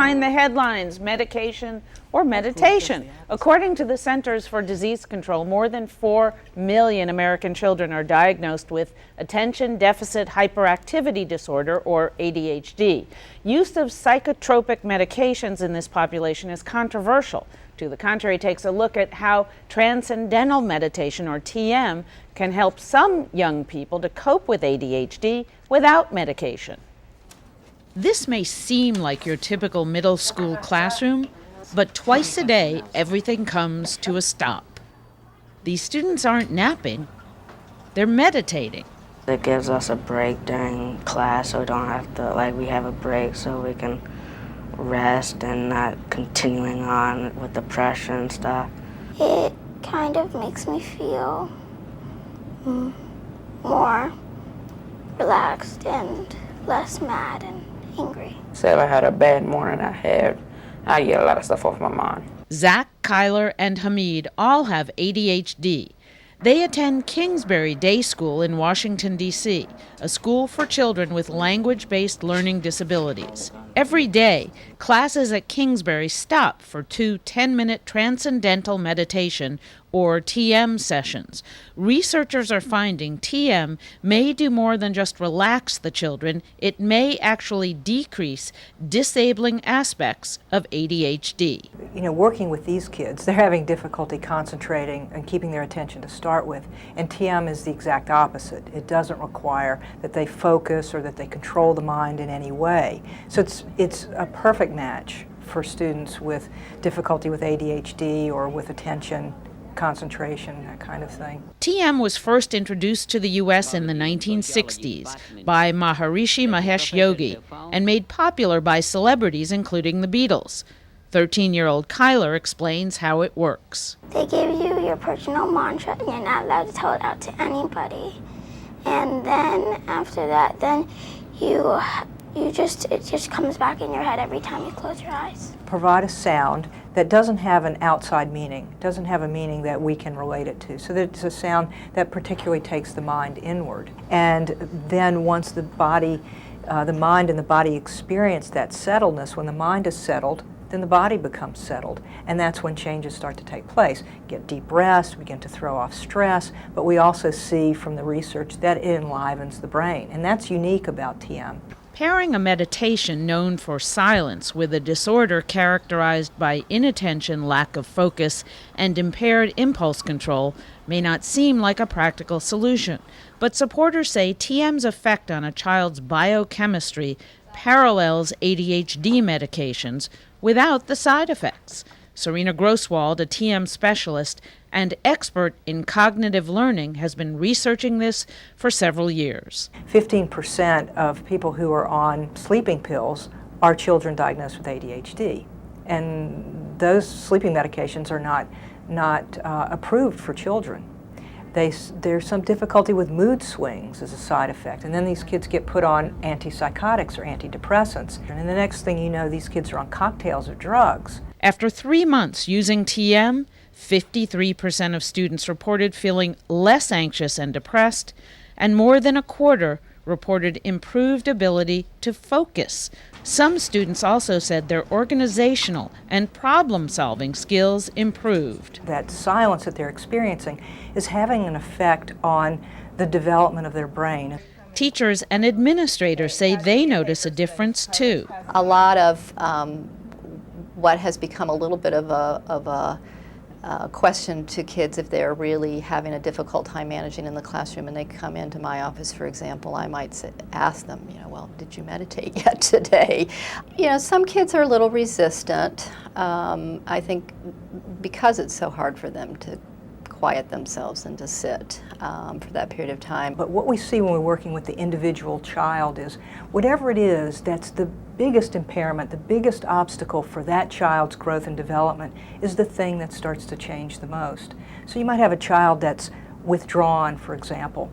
behind the headlines, medication or meditation. According to the Centers for Disease Control, more than 4 million American children are diagnosed with attention deficit hyperactivity disorder, or ADHD. Use of psychotropic medications in this population is controversial. To the contrary, takes a look at how Transcendental Meditation, or TM, can help some young people to cope with ADHD without medication. This may seem like your typical middle school classroom, but twice a day, everything comes to a stop. These students aren't napping, they're meditating. It gives us a break during class, so we don't have to, we have a break so we can rest and not continuing on with the pressure and stuff. It kind of makes me feel more relaxed and less mad and angry. So if I had a bad morning, I get a lot of stuff off my mind. Zach, Kyler, and Hamid all have ADHD. They attend Kingsbury Day School in Washington, D.C., a school for children with language-based learning disabilities. Every day, classes at Kingsbury stop for 2 10-minute Transcendental Meditation, or TM sessions. Researchers are finding TM may do more than just relax the children. It may actually decrease disabling aspects of ADHD. Working with these kids, they're having difficulty concentrating and keeping their attention to start with, and TM is the exact opposite. It doesn't require that they focus or that they control the mind in any way. So it's a perfect match for students with difficulty with ADHD or with attention, concentration, that kind of thing. TM was first introduced to the U.S. in the 1960s by Maharishi Mahesh Yogi and made popular by celebrities including the Beatles. 13-year-old Kyler explains how it works. They give you your personal mantra and you're not allowed to tell it out to anybody. And then after that, then it just comes back in your head every time you close your eyes. Provide a sound that doesn't have an outside meaning, doesn't have a meaning that we can relate it to. So that it's a sound that particularly takes the mind inward. And then once the mind and the body experience that settledness, when the mind is settled, then the body becomes settled, and that's when changes start to take place. Get deep rest, begin to throw off stress, but we also see from the research that it enlivens the brain, and that's unique about TM. Pairing a meditation known for silence with a disorder characterized by inattention, lack of focus, and impaired impulse control may not seem like a practical solution, but supporters say TM's effect on a child's biochemistry parallels ADHD medications without the side effects. Serena Grosswald, a TM specialist and expert in cognitive learning, has been researching this for several years. 15% of people who are on sleeping pills are children diagnosed with ADHD. And those sleeping medications are not approved for children. There's some difficulty with mood swings as a side effect, and then these kids get put on antipsychotics or antidepressants, and the next thing you know, these kids are on cocktails of drugs. After 3 months using TM, 53% of students reported feeling less anxious and depressed, and more than a quarter reported improved ability to focus. Some students also said their organizational and problem-solving skills improved. That silence that they're experiencing is having an effect on the development of their brain. Teachers and administrators say they notice a difference too. A lot of what has become a little bit of a question to kids if they're really having a difficult time managing in the classroom and they come into my office, for example, I might ask them, well, did you meditate yet today? Some kids are a little resistant, I think, because it's so hard for them to quiet themselves and to sit for that period of time. But what we see when we're working with the individual child is whatever it is that's the biggest impairment, the biggest obstacle for that child's growth and development is the thing that starts to change the most. So you might have a child that's withdrawn, for example.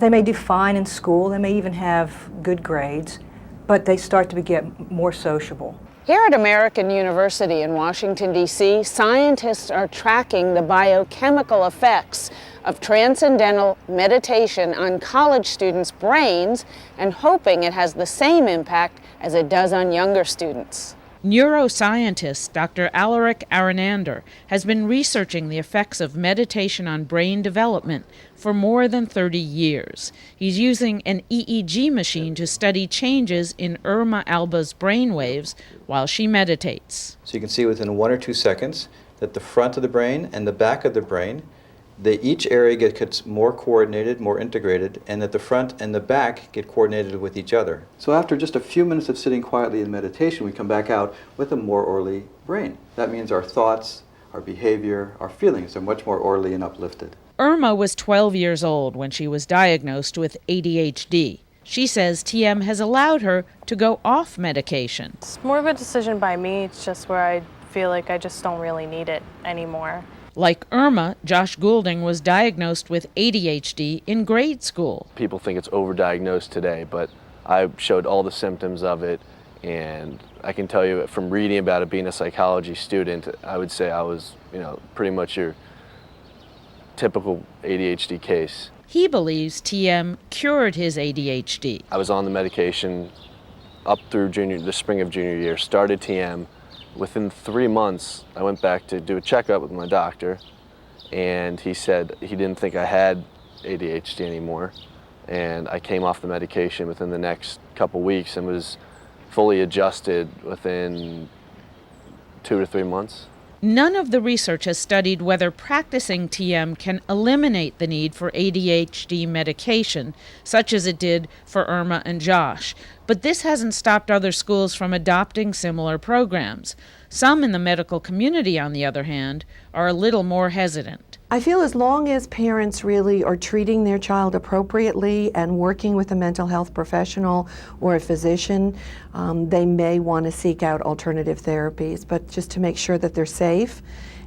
They may do fine in school, they may even have good grades, but they start to get more sociable. Here at American University in Washington, D.C., scientists are tracking the biochemical effects of Transcendental Meditation on college students' brains and hoping it has the same impact as it does on younger students. Neuroscientist Dr. Alaric Aranander has been researching the effects of meditation on brain development for more than 30 years. He's using an EEG machine to study changes in Irma Alba's brain waves while she meditates. So you can see within 1 or 2 seconds that the front of the brain and the back of the brain, each area gets more coordinated, more integrated, and that the front and the back get coordinated with each other. So after just a few minutes of sitting quietly in meditation, we come back out with a more orderly brain. That means our thoughts, our behavior, our feelings are much more orderly and uplifted. Irma was 12 years old when she was diagnosed with ADHD. She says TM has allowed her to go off medication. It's more of a decision by me. It's just where I feel like I just don't really need it anymore. Like Irma, Josh Goulding was diagnosed with ADHD in grade school. People think it's overdiagnosed today, but I showed all the symptoms of it, and I can tell you from reading about it, being a psychology student, I would say I was, pretty much your typical ADHD case. He believes TM cured his ADHD. I was on the medication up through the spring of junior year, started TM. Within 3 months, I went back to do a checkup with my doctor, and he said he didn't think I had ADHD anymore. And I came off the medication within the next couple weeks and was fully adjusted within 2 to 3 months. None of the research has studied whether practicing TM can eliminate the need for ADHD medication, such as it did for Irma and Josh. But this hasn't stopped other schools from adopting similar programs. Some in the medical community, on the other hand, are a little more hesitant. I feel as long as parents really are treating their child appropriately and working with a mental health professional or a physician, they may want to seek out alternative therapies, but just to make sure that they're safe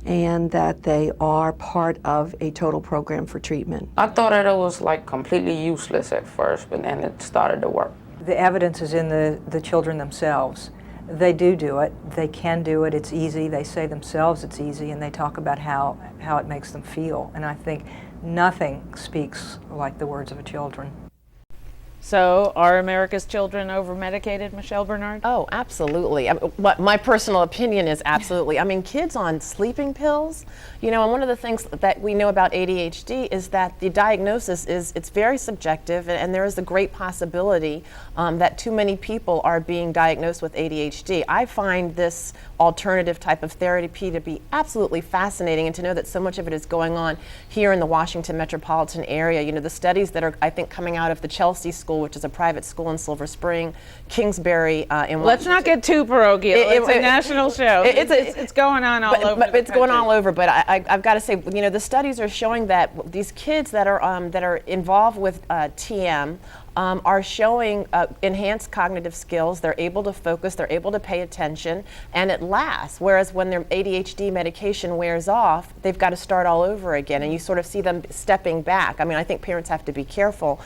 and that they are part of a total program for treatment. I thought that it was like completely useless at first, but then it started to work. The evidence is in the children themselves. They do it. They can do it. It's easy. They say themselves it's easy, and they talk about how it makes them feel. And I think nothing speaks like the words of a children. So, are America's children over-medicated, Michelle Bernard? Oh, absolutely. What my personal opinion is absolutely. I mean, kids on sleeping pills, and one of the things that we know about ADHD is that the diagnosis it's very subjective, and there is a great possibility that too many people are being diagnosed with ADHD. I find this alternative type of therapy to be absolutely fascinating, and to know that so much of it is going on here in the Washington metropolitan area. The studies that are, I think, coming out of the Chelsea School, which is a private school in Silver Spring, Kingsbury in Washington. Let's not get too parochial. It's a national show. It's going on all over. But it's going all over. But I've got to say, the studies are showing that these kids that are involved with TM are showing enhanced cognitive skills. They're able to focus, they're able to pay attention, and it lasts. Whereas when their ADHD medication wears off, they've got to start all over again, and you sort of see them stepping back. I mean, I think parents have to be careful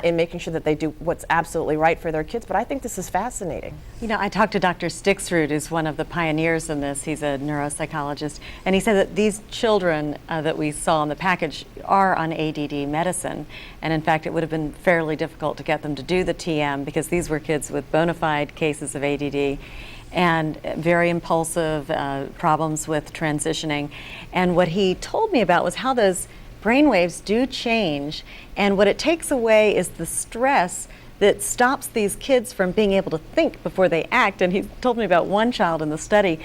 in making sure that they do what's absolutely right for their kids, but I think this is fascinating. I talked to Dr. Stixrud, who's one of the pioneers in this. He's a neuropsychologist, and he said that these children that we saw in the package are on ADD medicine, and in fact, it would have been fairly difficult to get them to do the TM because these were kids with bona fide cases of ADD and very impulsive, problems with transitioning. And what he told me about was how those brain waves do change, and what it takes away is the stress that stops these kids from being able to think before they act. And he told me about one child in the study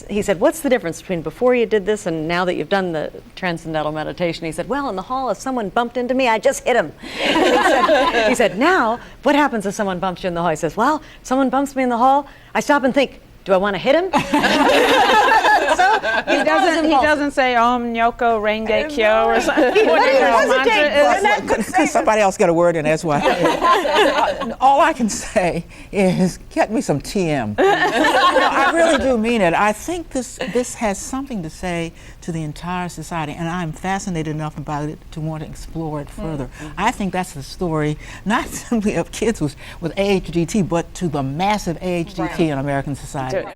he said, what's the difference between before you did this and now that you've done the Transcendental Meditation? He said, well, in the hall, if someone bumped into me, I just hit him. He said, now, what happens if someone bumps you in the hall? He says, well, if someone bumps me in the hall, I stop and think, do I want to hit him? So he doesn't say Om Nyoko Renge Kyo or something. Because somebody else got a word in, that's why. All I can say is get me some TM. I really do mean it. I think this has something to say to the entire society, and I'm fascinated enough about it to want to explore it further. Mm-hmm. I think that's the story, not simply of kids with ADHD, but to the massive ADHD in American society.